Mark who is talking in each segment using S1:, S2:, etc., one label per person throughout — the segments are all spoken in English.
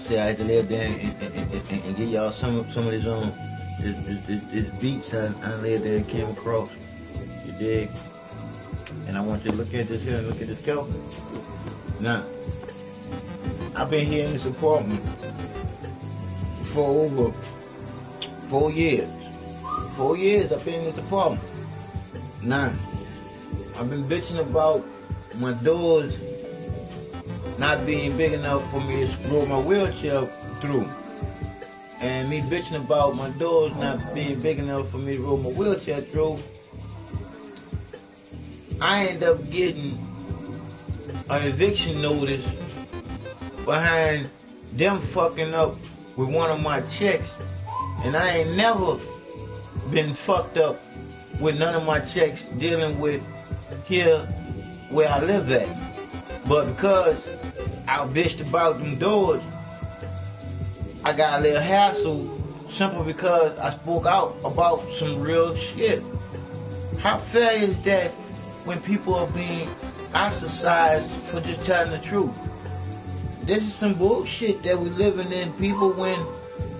S1: said I had to live there and get y'all some of this beats I lived there and came across. You dig? And I want you to look at this here and look at this go. Now, I've been here in this apartment for over 4 years. 4 years I've been in this apartment. Now, I've been bitching about my doors not being big enough for me to roll my wheelchair through. And me bitching about my doors not being big enough for me to roll my wheelchair through, I end up getting an eviction notice behind them fucking up with one of my checks. And I ain't never been fucked up with none of my checks dealing with here where I live at. But because I bitched about them doors, I got a little hassle simply because I spoke out about some real shit. How fair is that when people are being ostracized for just telling the truth? This is some bullshit that we living in, people. When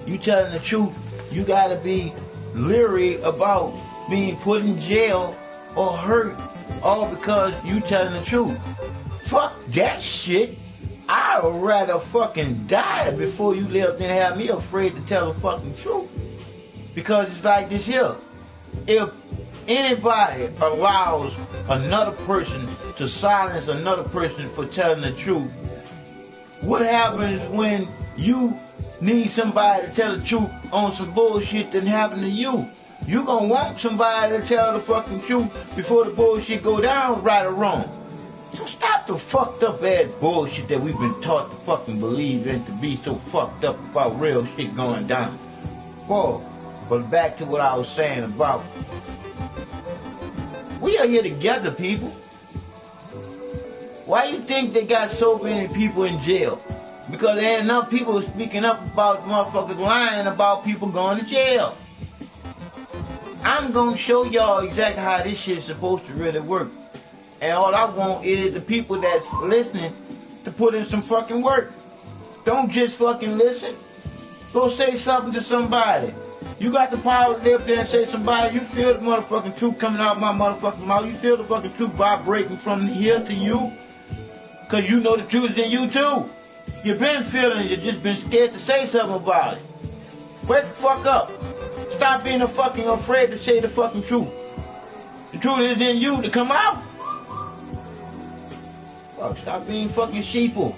S1: you telling the truth, you gotta be leery about being put in jail or hurt, all because you telling the truth. Fuck that shit. I'd rather fucking die before you live than have me afraid to tell the fucking truth. Because it's like this here. If anybody allows another person to silence another person for telling the truth, what happens when you need somebody to tell the truth on some bullshit that happened to you? You gonna want somebody to tell the fucking truth before the bullshit go down, right or wrong. So stop the fucked up ass bullshit that we've been taught to fucking believe in, to be so fucked up about real shit going down. Boy, but back to what I was saying about, we are here together, people. Why you think they got so many people in jail? Because there ain't enough people speaking up about motherfuckers lying about people going to jail. I'm gonna show y'all exactly how this shit's supposed to really work. And all I want is the people that's listening to put in some fucking work. Don't just fucking listen. Go say something to somebody. You got the power to live there and say somebody. You feel the motherfucking truth coming out of my motherfucking mouth. You feel the fucking truth vibrating from here to you. Because you know the truth is in you too. You've been feeling it. You've just been scared to say something about it. Wake the fuck up. Stop being fucking afraid to say the fucking truth. The truth is in you to come out. Fuck, stop being fucking sheeple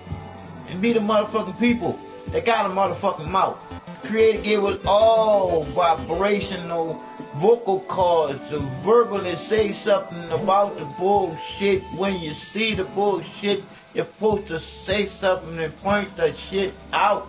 S1: and be the motherfucking people that got a motherfucking mouth. The Creator gave us all vibrational vocal cords to verbally say something about the bullshit. When you see the bullshit, you're supposed to say something and point the shit out.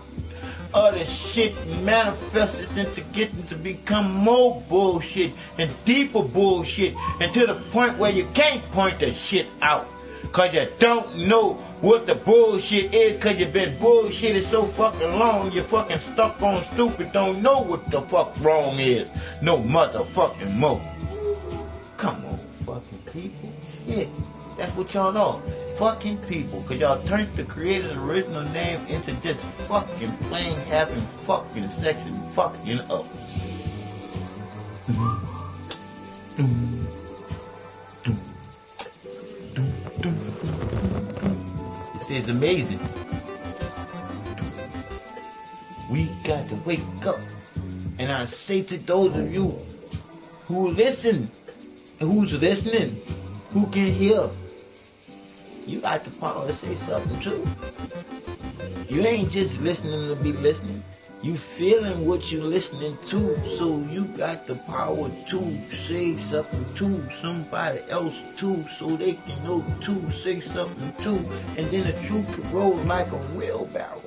S1: Other shit manifests into getting to become more bullshit and deeper bullshit, and to the point where you can't point the shit out because you don't know what the bullshit is, because you've been bullshitted so fucking long you're fucking stuck on stupid, don't know what the fuck wrong is no motherfucking more. Come on, fucking people. Shit, that's what y'all are. Fucking people, because y'all turned the Creator's original name into just fucking plain having fucking sex and fucking up. It's amazing. We got to wake up. And I say to those of you who listen, who's listening, who can hear, you got the power to say something too. You ain't just listening to be listening. You feeling what you listening to, so you got the power to say something to somebody else too, so they can know to say something too, and then the truth can roll like a wheelbarrow.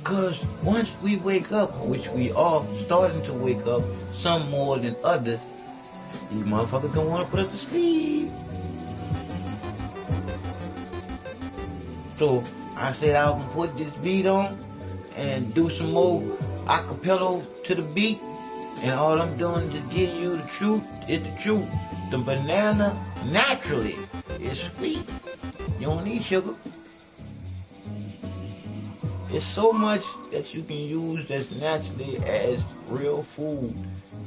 S1: Cause once we wake up, which we are starting to wake up, some more than others, these motherfuckers don't want to put us to sleep. So I said I would put this beat on and do some more acapella to the beat, and all I'm doing to give you the truth is the truth. The banana naturally is sweet. You don't need sugar. It's so much that you can use that's naturally as real food.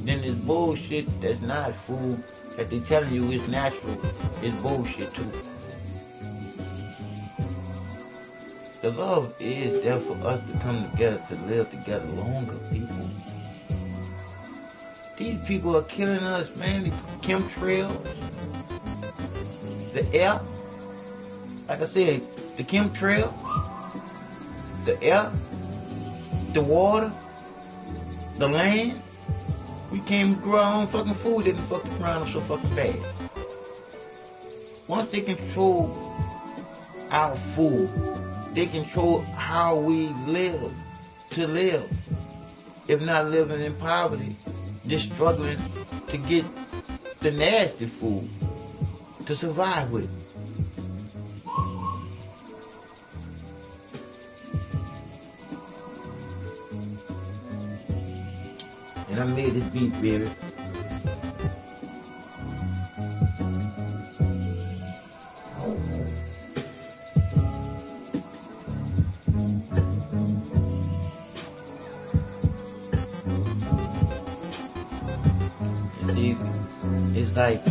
S1: Then this bullshit that's not food that they telling you is natural is bullshit too. The love is there for us to come together, to live together longer, people. These people are killing us, man. The chemtrails, the air, like I said, the chemtrails, the air, the water, the land. We can't grow our own fucking food. They done fucking around us so fucking bad. Once they control our food, they control how we live, to live. If not living in poverty, just struggling to get the nasty food to survive with. And I made this beat, baby. It's like,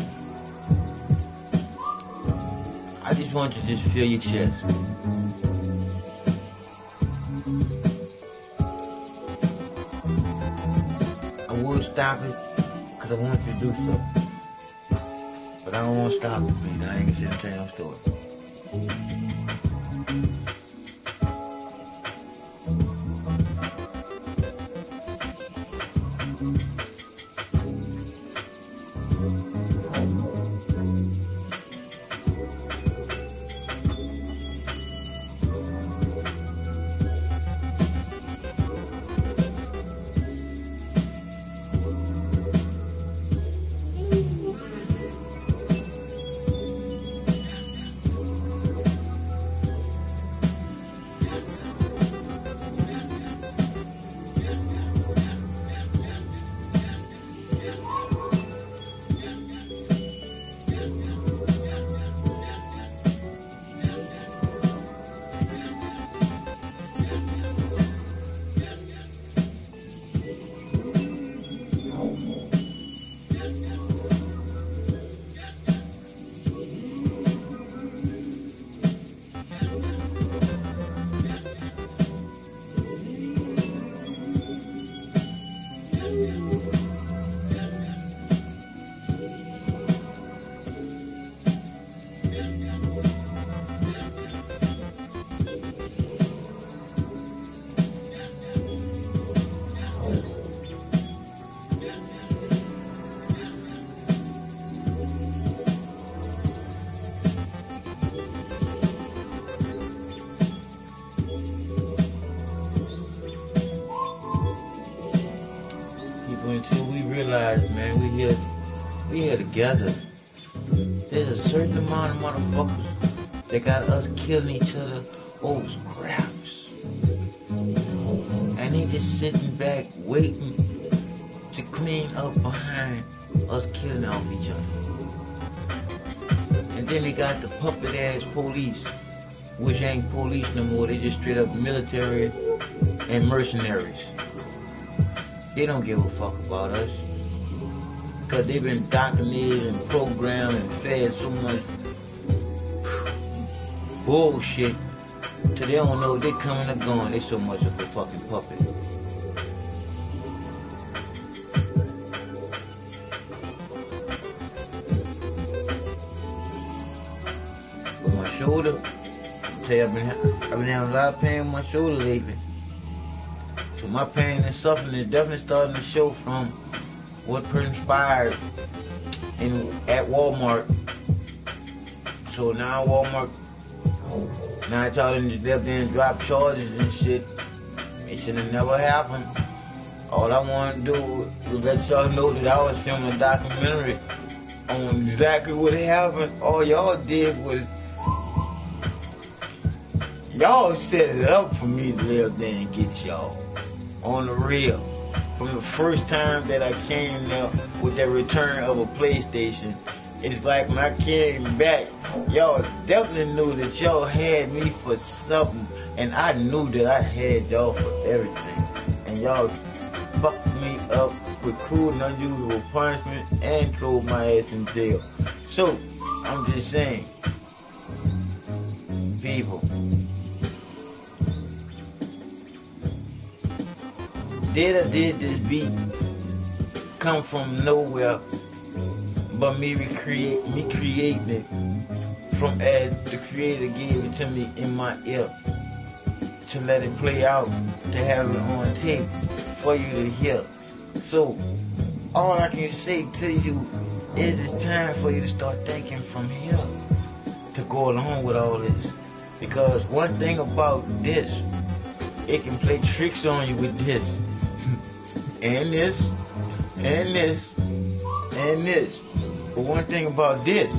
S1: I just want you to just feel your chest. I would stop it, because I want you to do so. But I don't want to stop it, man. I ain't gonna sit and tell you no story. Until we realize, man, we here together. There's a certain amount of motherfuckers that got us killing each other over scraps. And they just sitting back waiting to clean up behind us killing off each other. And then they got the puppet ass police, which ain't police no more, they just straight up military and mercenaries. They don't give a fuck about us. Because they've been indoctrinated and programmed and fed so much bullshit till they don't know if they coming or going. They so much of a fucking puppet. But my shoulder, I tell you, I've been having a lot of pain with my shoulder lately. So my pain and suffering is definitely starting to show from what transpired at Walmart. So now Walmart, now it's all in the left there and drop charges and shit. It should have never happened. All I wanted to do was let y'all know that I was filming a documentary on exactly what happened. All y'all did was y'all set it up for me to live there and get y'all. On the real. From the first time that I came there with that return of a PlayStation It's like when I came back, y'all definitely knew that y'all had me for something, and I knew that I had y'all for everything. And y'all fucked me up with cruel and unusual punishment and threw my ass in jail. So, I'm just saying, people, did this beat come from nowhere but me creating it from as the creator gave it to me in my ear to let it play out, to have it on tape for you to hear. So all I can say to you is it's time for you to start thinking from here to go along with all this. Because one thing about this, it can play tricks on you with this and this and this and this. But one thing about this,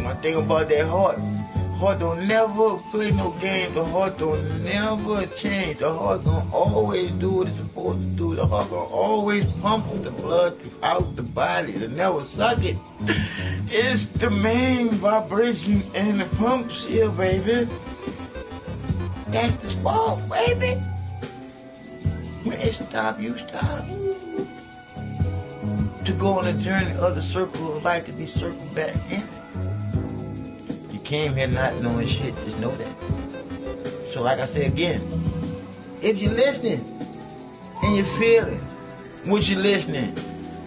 S1: one thing about that heart don't never play no games. The heart don't never change. The heart gonna always do what it's supposed to do. The heart gonna always pump the blood throughout the body. It'll never suck it. It's the main vibration and the pumps here, baby. That's the spark, baby. When it stop, you stop. To go on a journey of the circle of life to be circled back in. You came here not knowing shit, just know that. So like I said again, if you're listening and you're feeling what you're listening,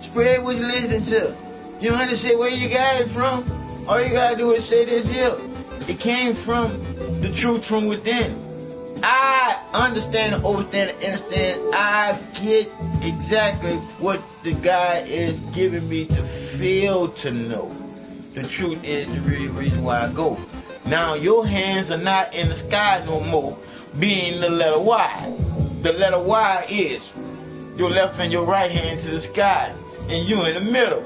S1: spread what you're listening to. You don't have to say where you got it from. All you gotta do is say this here. It came from the truth from within. I understand, understand. I get exactly what the guy is giving me to feel to know. The truth is the real reason why I go. Now your hands are not in the sky no more, being the letter Y. The letter Y is your left and your right hand to the sky, and you in the middle.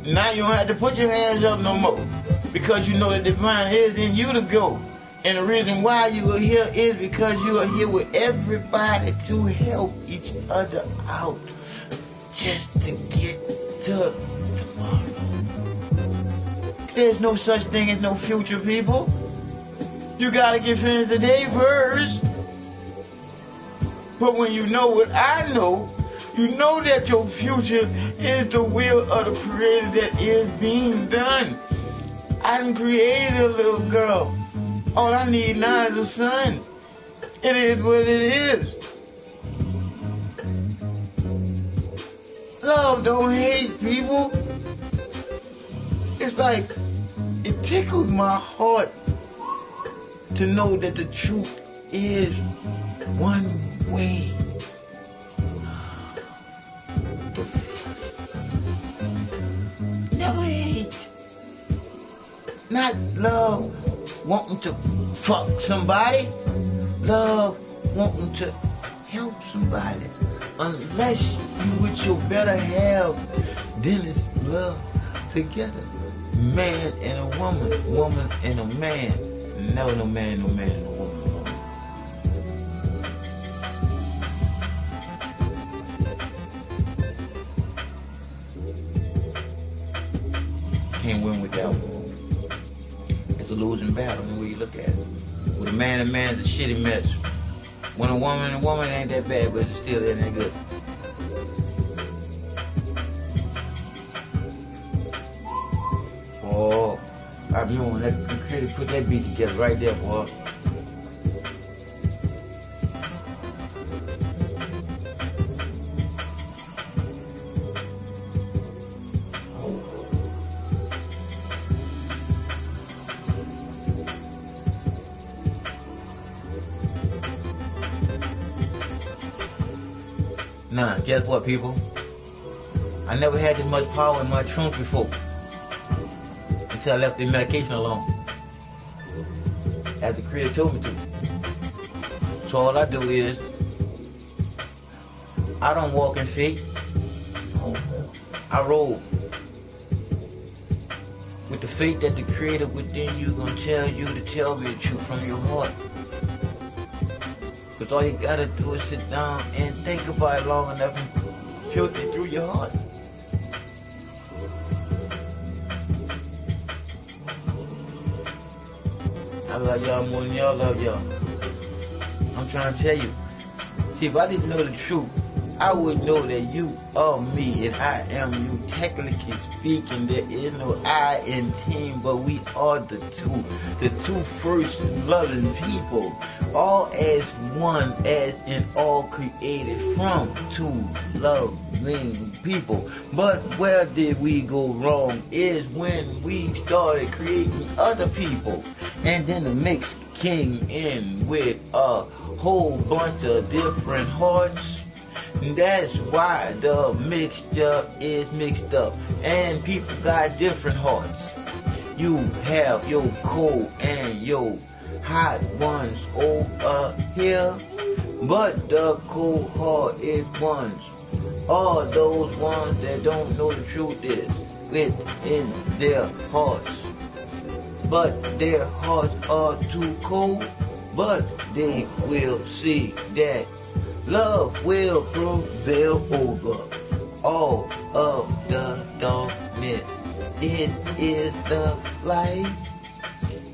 S1: Now you don't have to put your hands up no more, because you know the divine is in you to go. And the reason why you are here is because you are here with everybody to help each other out, just to get to tomorrow. There's no such thing as no future, people. You gotta get finished today first. But when you know what I know, you know that your future is the will of the Creator that is being done. I done created a little girl. All I need now is a son. It is what it is. Love don't hate, people. It's like, it tickles my heart to know that the truth is one way. Never hate. Not love wanting to fuck somebody. Love wanting to help somebody. Unless you with your better half, then it's love together. Man and a woman, woman and a man. Never no man and a woman. Can't win with that one. It's a losing battle, the way you look at it. With a man and man, it's a shitty mess. When a woman and a woman ain't that bad, but it still ain't that good. Oh, I remember when that computer put that beat together right there, boy. Nah, guess what, people? I never had this much power in my trunk before. Until I left the medication alone. As the Creator told me to. So all I do is, I don't walk in faith. I roll. With the faith that the Creator within you gonna tell you to tell me the truth from your heart. Because all you gotta do is sit down and think about it long enough and filter it through your heart. love y'all more than y'all love y'all. I'm trying to tell you. See, if I didn't know the truth, I would know that you are me and I am you. Technically speaking, there is no I in team, but we are the two first loving people, all as one, as in all created from two loving people. But where did we go wrong is when we started creating other people, and then the mix came in with a whole bunch of different hearts. That's why the mixture is mixed up, and people got different hearts. You have your cold and your hot ones over here, but the cold-hearted ones are those ones that don't know the truth is within their hearts. But their hearts are too cold, but they will see that love will prevail over all of the darkness. It is the light.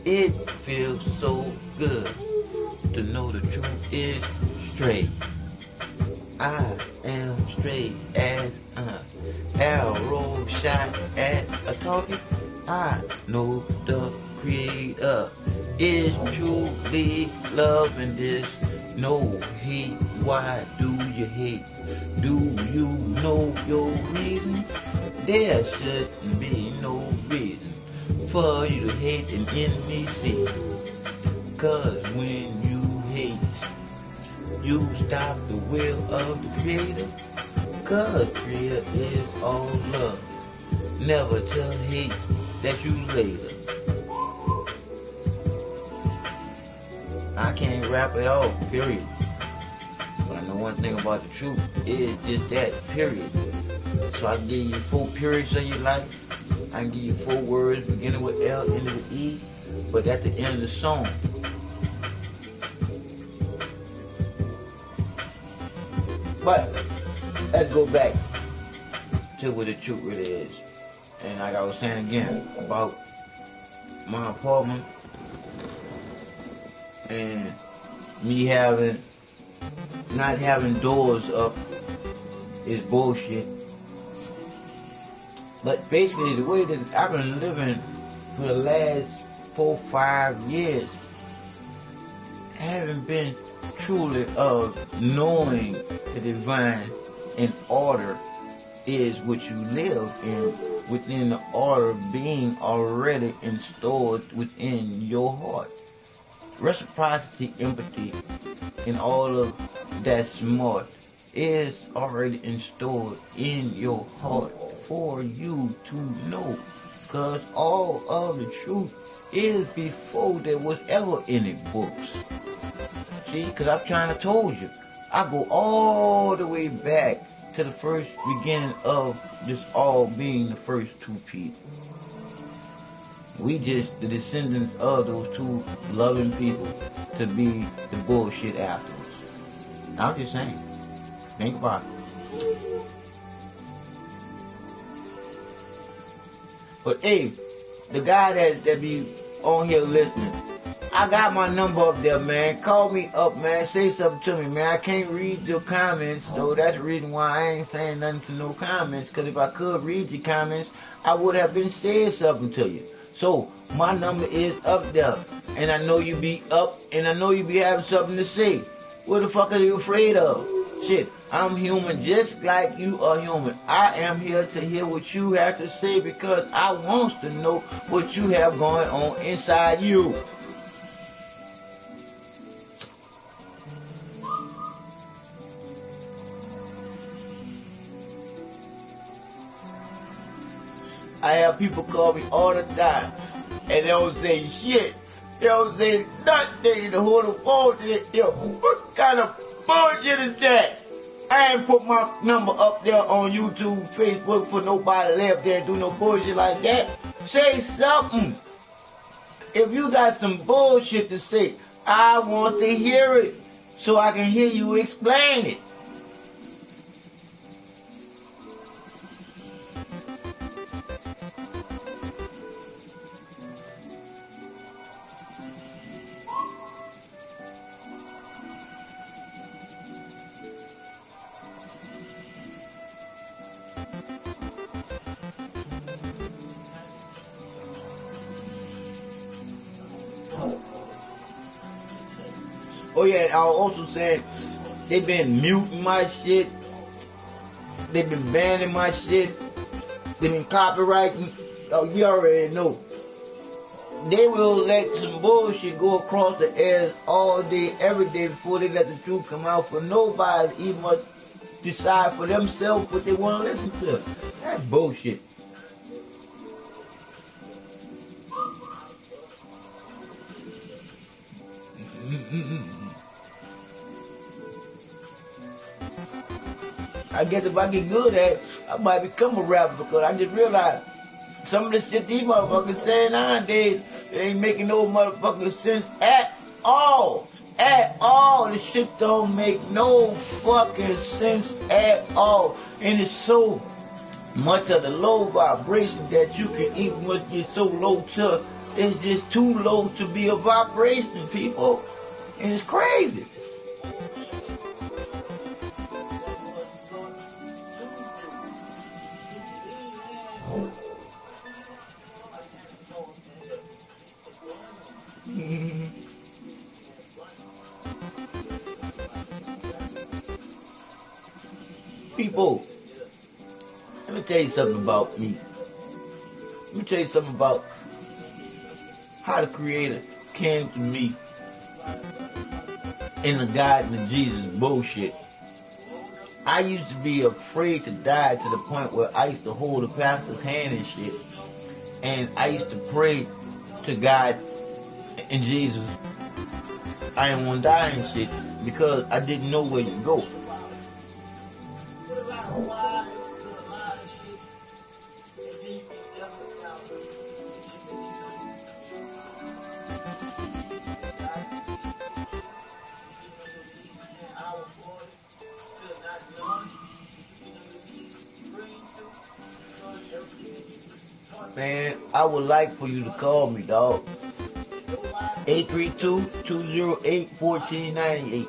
S1: It feels so good to know the truth is straight. I am straight as an arrow shot at a target. I know the Creator is truly loving this. No hate, why do you hate? Do you know your reason? There shouldn't be no reason for you to hate an enemy see. Cause when you hate, you stop the will of the Creator. Cause Creator is all love. Never tell hate that you later. I can't rap it off, period. But I know one thing about the truth is just that, period. So I can give you 4 periods of your life. I can give you 4 words beginning with L, ending with E, but at the end of the song. But let's go back to what the truth really is. And like I was saying again about my apartment and me not having doors up is bullshit. But basically the way that I've been living for the last 4-5 years, I haven't been truly of knowing the divine in order is what you live in, within the order being already installed within your heart. Reciprocity, empathy, and all of that smart is already installed in your heart for you to know. Because all of the truth is before there was ever any books. See, because I'm trying to told you, I go all the way back to the first beginning of this all being the first 2 people. We just the descendants of those 2 loving people to be the bullshit afterwards. I'm just saying. Think about it. But hey, the guy that be on here listening, I got my number up there, man. Call me up, man. Say something to me, man. I can't read your comments, so that's the reason why I ain't saying nothing to no comments. Because if I could read your comments, I would have been saying something to you. So, my number is up there. And I know you be up, and I know you be having something to say. What the fuck are you afraid of? Shit, I'm human just like you are human. I am here to hear what you have to say because I want to know what you have going on inside you. I have people call me all the time, and they don't say shit. They don't say nothing to hold the phone to it. Yo, what kind of bullshit is that? I ain't put my number up there on YouTube, Facebook for nobody left there and do no bullshit like that. Say something. If you got some bullshit to say, I want to hear it so I can hear you explain it. Oh yeah, I was also saying they've been muting my shit. They've been banning my shit. They've been copyrighting. Oh, you already know. They will let some bullshit go across the air all day, every day before they let the truth come out for nobody to even decide for themselves what they want to listen to. That's bullshit. I guess if I get good at it, I might become a rapper because I just realized some of the shit these motherfuckers saying nowadays, it ain't making no motherfucking sense at all. At all. This shit don't make no fucking sense at all. And it's so much of the low vibration that you can even when you get so low to, it's just too low to be a vibration, people. And it's crazy. People, let me tell you something about me. Let me tell you something about how the Creator came to me in the garden of Jesus bullshit. I used to be afraid to die to the point where I used to hold the pastor's hand and shit. And I used to pray to God and Jesus, I ain't want to die and shit, because I didn't know where to go. Man, I would like for you to call me, dog. 832-208-1498.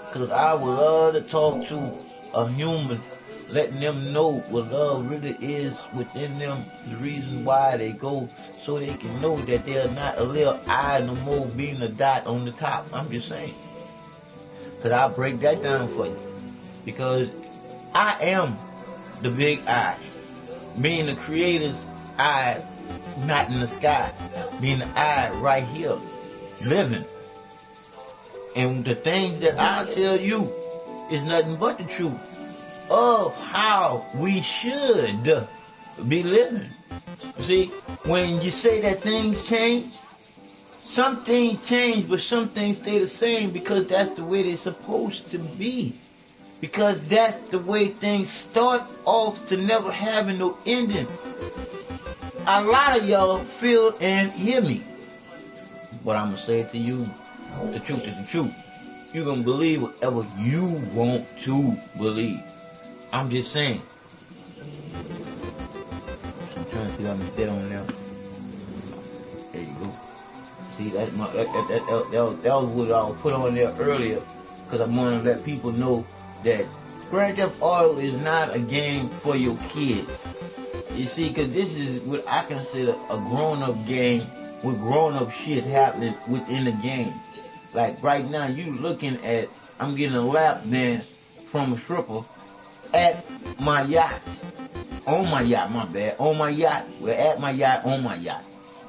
S1: Because I would love to talk to a human, letting them know what love really is within them, the reason why they go, so they can know that they're not a little I no more being a dot on the top. I'm just saying. Because I'll break that down for you. Because I am the big I. Being the Creator's I, not in the sky. Being the I right here, living. And the things that I tell you is nothing but the truth of how we should be living. See, when you say that things change, some things change, but some things stay the same because that's the way they're supposed to be. Because that's the way things start off to never having no ending. A lot of y'all feel and hear me. But I'm going to say it to you, the truth is the truth. You're going to believe whatever you want to believe. I'm just saying. I'm trying to see how I'm dead on there. There you go. See, that was what I was put on there earlier, because I want to let people know that Grand Theft Auto is not a game for your kids. You see, because this is what I consider a grown-up game with grown-up shit happening within the game. Like right now, you looking at, I'm getting a lap dance from a stripper at my yacht. On my yacht, my bad. On my yacht. We're at my yacht, on my yacht.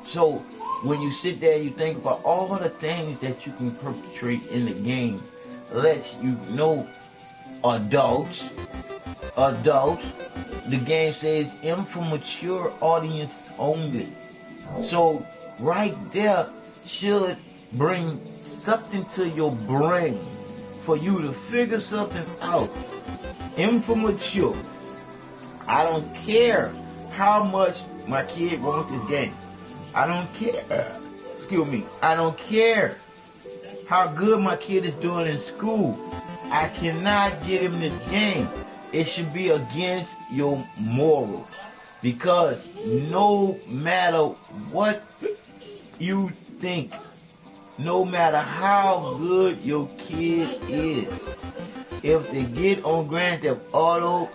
S1: So, when you sit there, you think about all the things that you can perpetrate in the game. Lets you know, adults, the game says immature audience only. So right there should bring something to your brain for you to figure something out. Immature. I don't care how much my kid wants this game. I don't care. Excuse me. I don't care how good my kid is doing in school. I cannot get him this game. It should be against your morals. Because no matter what you think, no matter how good your kid is, if they get on Grand Theft Auto,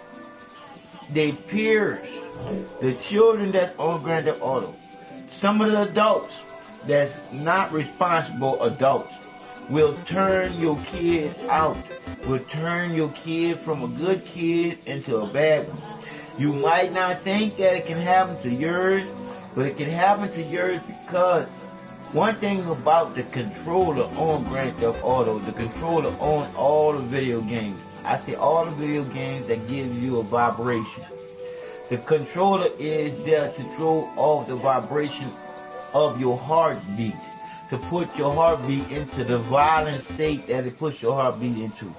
S1: they peers, the children that's on Grand Theft Auto, some of the adults that's not responsible adults will turn your kid out, will turn your kid from a good kid into a bad one. You might not think that it can happen to yours, but it can happen to yours because one thing about the controller on Grand Theft Auto, the controller on all the video games, I say all the video games that give you a vibration. The controller is there to throw off the vibration of your heartbeat, to put your heartbeat into the violent state that it puts your heartbeat into.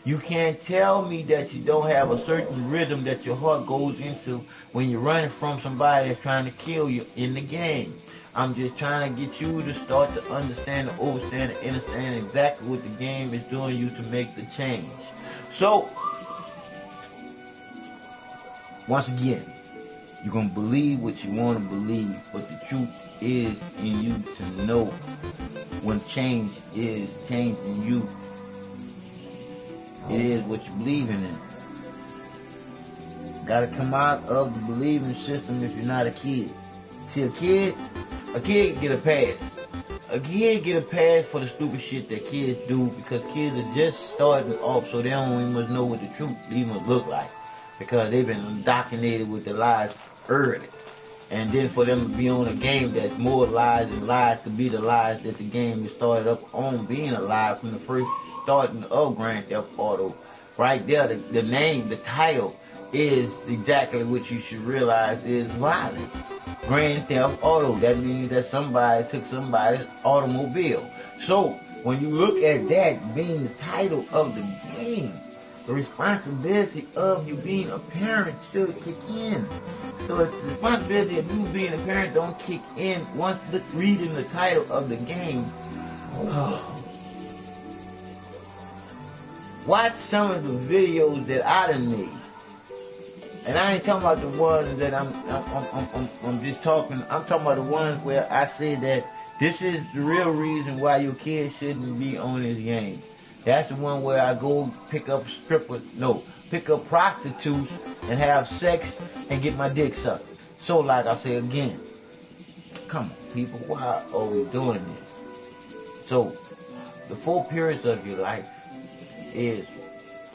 S1: You can't tell me that you don't have a certain rhythm that your heart goes into when you're running from somebody that's trying to kill you in the game. I'm just trying to get you to start to understand, to understand, and understand exactly what the game is doing you to make the change. So, once again, you're going to believe what you want to believe, but the truth is in you to know when change is changing you. It is what you believe in it. Gotta come out of the believing system if you're not a kid. See, a kid get a pass. A kid get a pass for the stupid shit that kids do because kids are just starting off, so they don't even much know what the truth even look like because they've been indoctrinated with the lies early. And then for them to be on a game that's more lies and lies to be the lies that the game is started up on being a lie from the first starting of Grand Theft Auto. Right there, the name, the title is exactly what you should realize is violent. Grand Theft Auto, that means that somebody took somebody's automobile. So, when you look at that being the title of the game, the responsibility of you being a parent should kick in. So if the responsibility of you being a parent don't kick in once reading the title of the game, watch some of the videos that I done made. And I ain't talking about the ones that I'm just talking. I'm talking about the ones where I say that this is the real reason why your kids shouldn't be on this game. That's the one where I go pick up prostitutes and have sex and get my dick sucked. So like I say again, come on people, why are we doing this? So the 4 periods of your life is,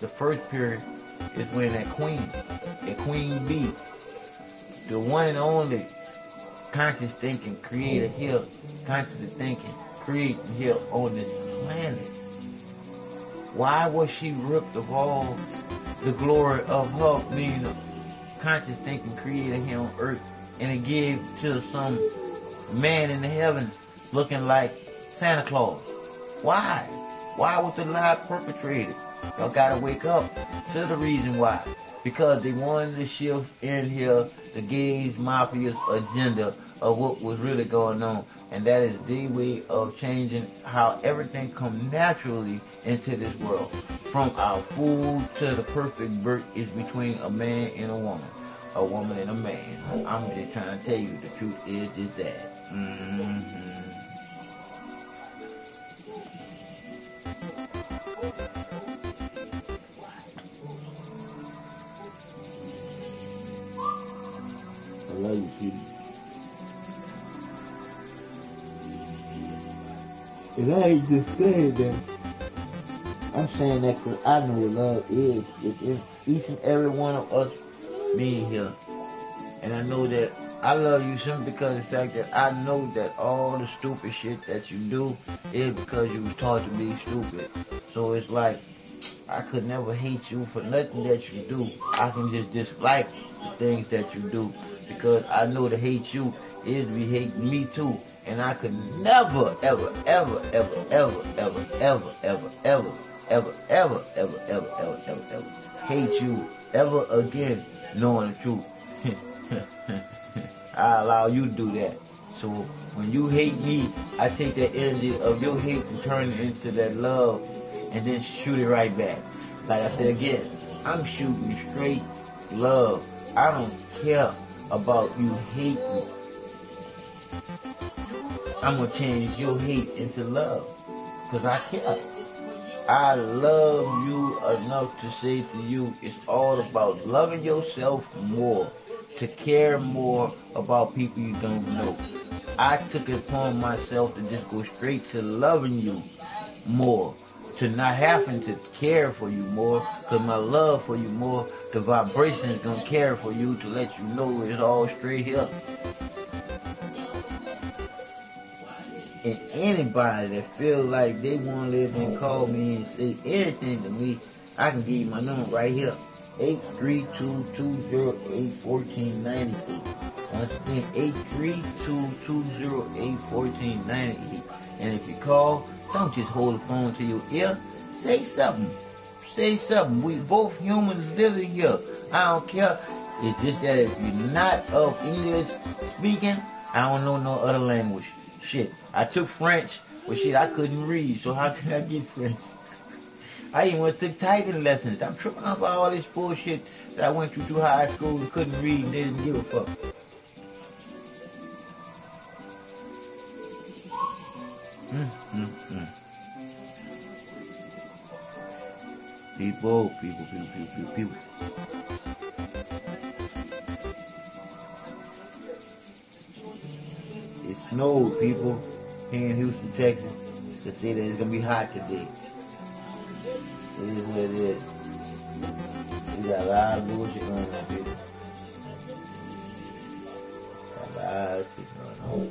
S1: the first period is when that queen bee, the one and only conscious thinking creator here, consciously thinking, creating here on this planet. Why was she ripped of all the glory of her being a conscious thinking creator here on earth and it gave to some man in the heavens looking like Santa Claus? Why? Why was the lie perpetrated? Y'all gotta wake up to the reason why. Because they wanted to shift in here the gays mafia's agenda of what was really going on. And that is the way of changing how everything comes naturally into this world. From our food to the perfect birth is between a man and a woman and a man. I'm just trying to tell you the truth is just that. I love you, people. And I ain't just saying that. I'm saying that because I know what love is. It's each and every one of us being here. And I know that I love you simply because of the fact that I know that all the stupid shit that you do is because you was taught to be stupid. So it's like, I could never hate you for nothing that you do. I can just dislike the things that you do because I know to hate you is be hating me too. And I could never, ever, ever, ever, ever, ever, ever, ever, ever, ever, ever, ever, ever, ever, ever, ever hate you ever again, knowing the truth. I allow you to do that. So when you hate me, I take that energy of your hate and turn it into that love and then shoot it right back. Like I said again, I'm shooting straight love. I don't care about you hating. I'm going to change your hate into love. Because I care. I love you enough to say to you, it's all about loving yourself more. To care more about people you don't know. I took it upon myself to just go straight to loving you. more, to not having to care for you more, because my love for you more, the vibration is going to care for you to let you know it's all straight here. And anybody that feel like they want to live and call me and say anything to me, I can give you my number right here. 832-208-1498. Once again, 832-208-1498. And if you call, don't just hold the phone to your ear. Say something. Say something. We both humans living here. I don't care. It's just that if you're not of English speaking, I don't know no other language. Shit. I took French, but shit, I couldn't read, so how can I get French? I even went to typing lessons. I'm tripping about all this bullshit that I went through high school and couldn't read and didn't give a fuck. People. It snowed, people, here in Houston, Texas. They say that it's gonna be hot today. It is what it is. We got a lot of bullshit going on here. Got a lot of shit going on.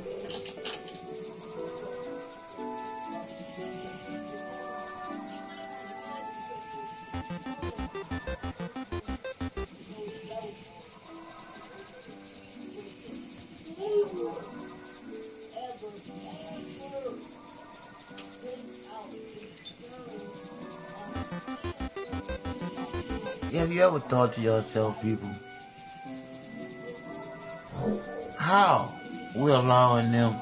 S1: Have you ever thought to yourself, people, how we're allowing them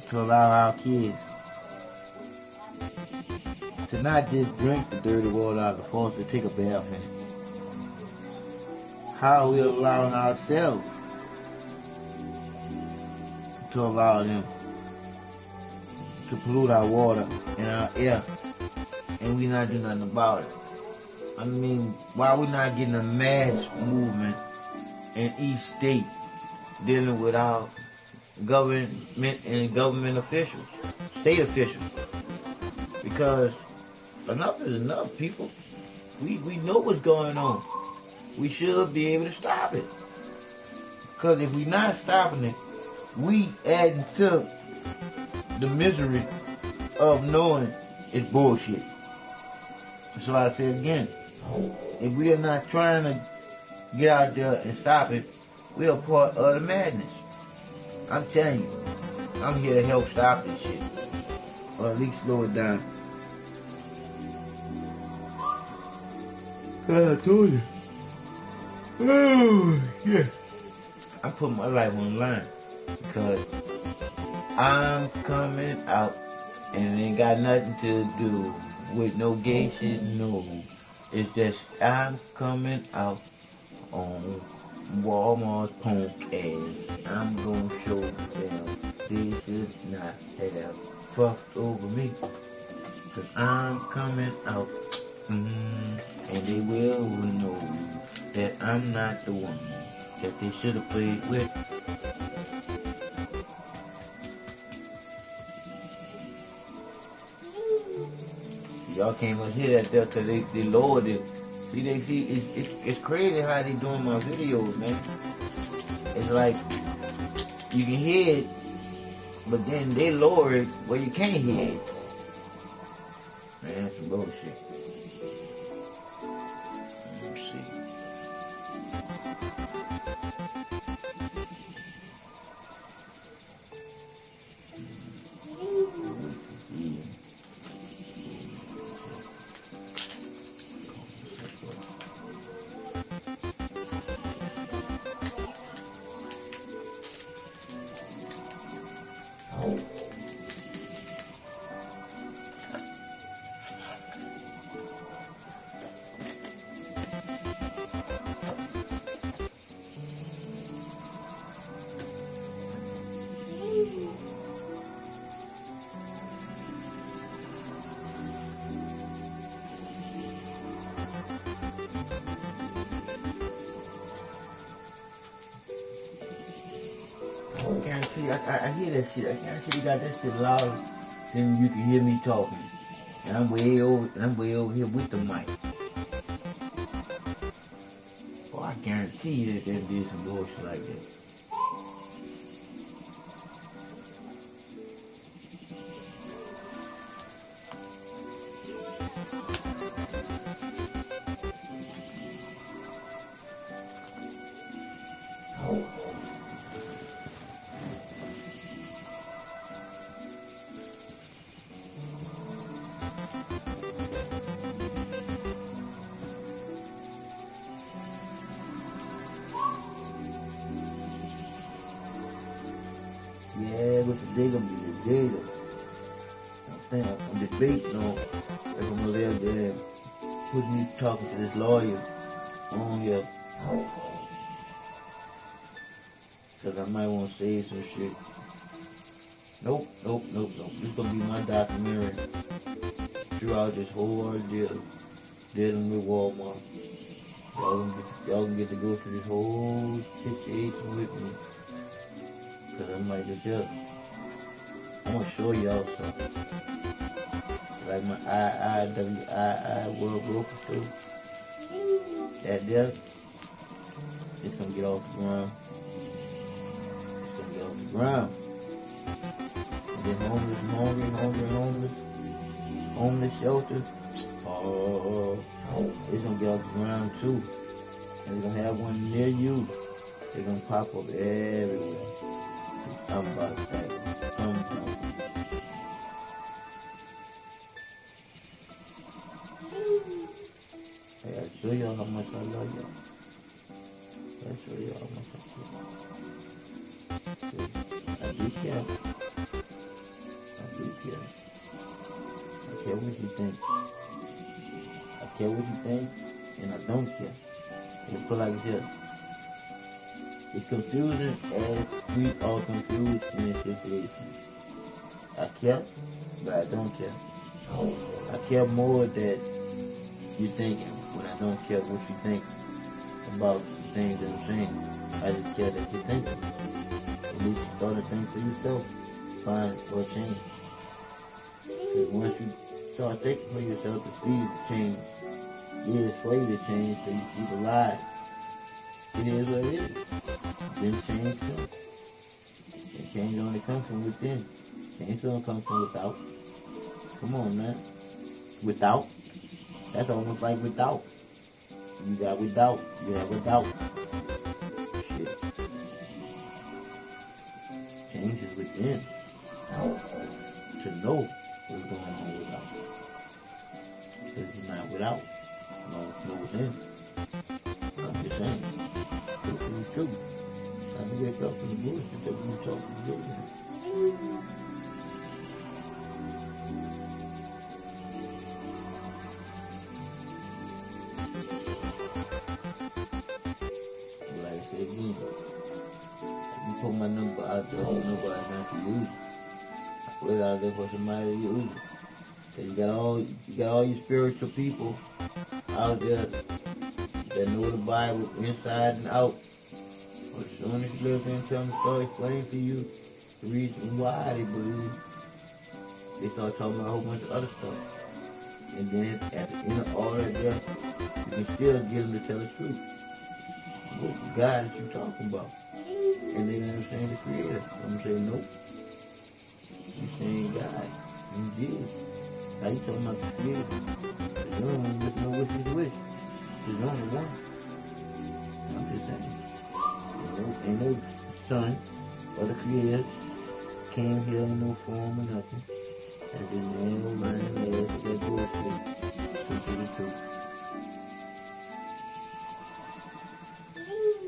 S1: to allow our kids to not just drink the dirty water out of the faucet, to take a bath in it? How we're allowing ourselves to allow them to pollute our water and our air, and we not do nothing about it? I mean, why we not getting a mass movement in each state dealing with our government and government officials, state officials? Because enough is enough, people. We know what's going on. We should be able to stop it. Because if we're not stopping it, we adding to the misery of knowing it's bullshit. So I say again, if we are not trying to get out there and stop it, we are part of the madness. I'm telling you, I'm here to help stop this shit, or at least slow it down. I told you. Oh, yeah. I put my life on the line because I'm coming out, and it ain't got nothing to do with no gay shit, no. It's just I'm coming out on Walmart's punk ass. I'm gonna show them they should not have fucked over me. Cause I'm coming out, and they will know that I'm not the one that they should have played with. Y'all can't much hear that there because they lowered it. See, it's crazy how they doing my videos, man. It's like you can hear it, but then they lower it where you can't hear it. Man, that's some bullshit. Let's see. I hear that shit. I can't see you got that shit loud then you can hear me talking. And I'm way over here with the mic. Oh, I guarantee you that there did some bullshit like that. Yeah, but today gonna be the day though. I'm saying I'm debating on if I'm gonna live there put me talking to this lawyer on here. Cause I might wanna say some shit. Nope. This gonna be my documentary throughout this whole ordeal dealing with Walmart. Y'all can get to go through this whole situation with me. Cause I'm like, I'm gonna show y'all something. Like my III World Broker too. That there, it's gonna get off the ground. It's gonna get off the ground. And then homeless shelters. Oh, it's gonna get off the ground too. And we're gonna have one near you. They're gonna pop up everywhere. I'm about that. Hey, I'll show y'all how much I love y'all. I'll show y'all how much I care. I do care. I care what you think. I care what you think, and I don't care. It's put like this. It's confusing as we are confused in this situation. I care, but I don't care. I care more that you're thinking when I don't care what you think about the things that I'm saying. I just care that you're thinking. At least you start to think for yourself. Find for a change. Because once you start thinking for yourself to see the change, yeah, it's for you to change so you see the lies. It is what it is. Then change comes. And change only comes from within. Change don't come from without. Come on, man. Without. That's almost like without. You got without. You have without. Shit. Change is within. To know what's going on without. Because you're not without. No within. I'm just saying. This is true. Time to wake up from the bullshit that we talking about. Like I said again, you put my number out there, nobody's not to use it. I put it out there for somebody to use it. Cause you got all you spiritual people out there that know the Bible inside and out. As soon as you listen to them start explaining to you the reason why they believe, they start talking about a whole bunch of other stuff. And then at the end of all that there, you can still get them to tell the truth. What's the God that you talking about? And they're going to say the Creator. I'm going to say, nope. You're saying God. You Jesus. How you talking about the Creator? Because you don't even know which is which. There's only one. I'm just saying. Ain't no son or the Creator came here in no form or nothing. And just man or mind and ass that bullshit. Which is the truth.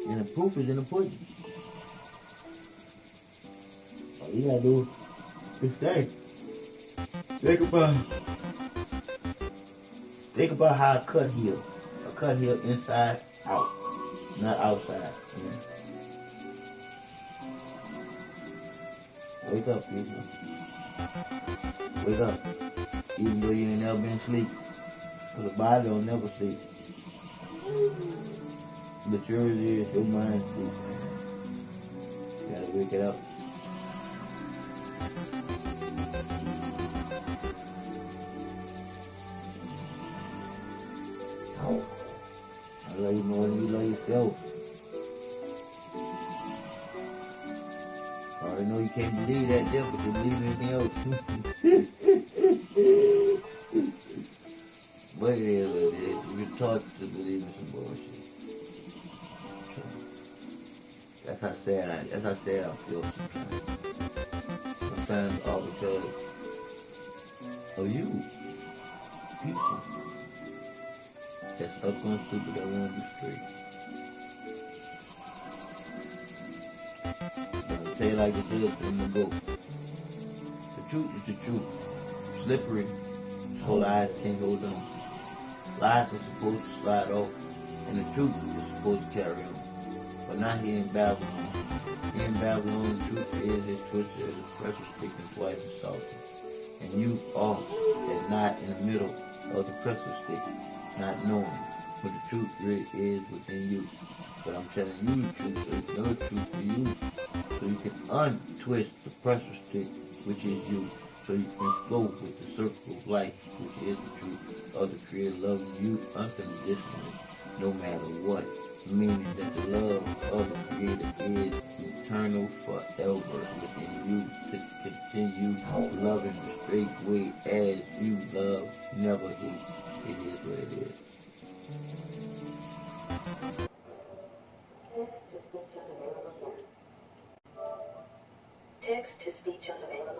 S1: And the proof is in the pudding. All you gotta do is think. Think about how a cut heal. A cut heal inside out, not outside. Yeah. Wake up, people. Wake up. Even though you ain't never been asleep. Because the body don't never sleep. But yours is, your mind sleep. You gotta wake it up. I love you more than you love yourself. I already know you can't believe that there, but you believe anything else. But it is what it is. You're taught to believe in some bullshit. So, that's how sad I feel sometimes. Sometimes all because of you. People that's up on stupid that won't be straight. But I'll tell you like it is, I'm gonna go. The truth is the truth. Slippery, so lies can't hold on. Lies are supposed to slide off, and the truth is supposed to carry on. But not here in Babylon. Here in Babylon, the truth is as twisted as a pressure stick and twice as salty. And you are that knot in the middle of the pressure stick, not knowing what the truth really is within you. But I'm telling you the truth, so you know the truth for you. So you can untwist the pressure stick, which is you. So you can flow with the circle of life, which is the truth of the Creator loving you unconditionally, no matter what. Meaning that the love of the Creator is eternal forever within you to continue loving the straight way as you love, never hate. It is what it is.
S2: Text to speech unavailable.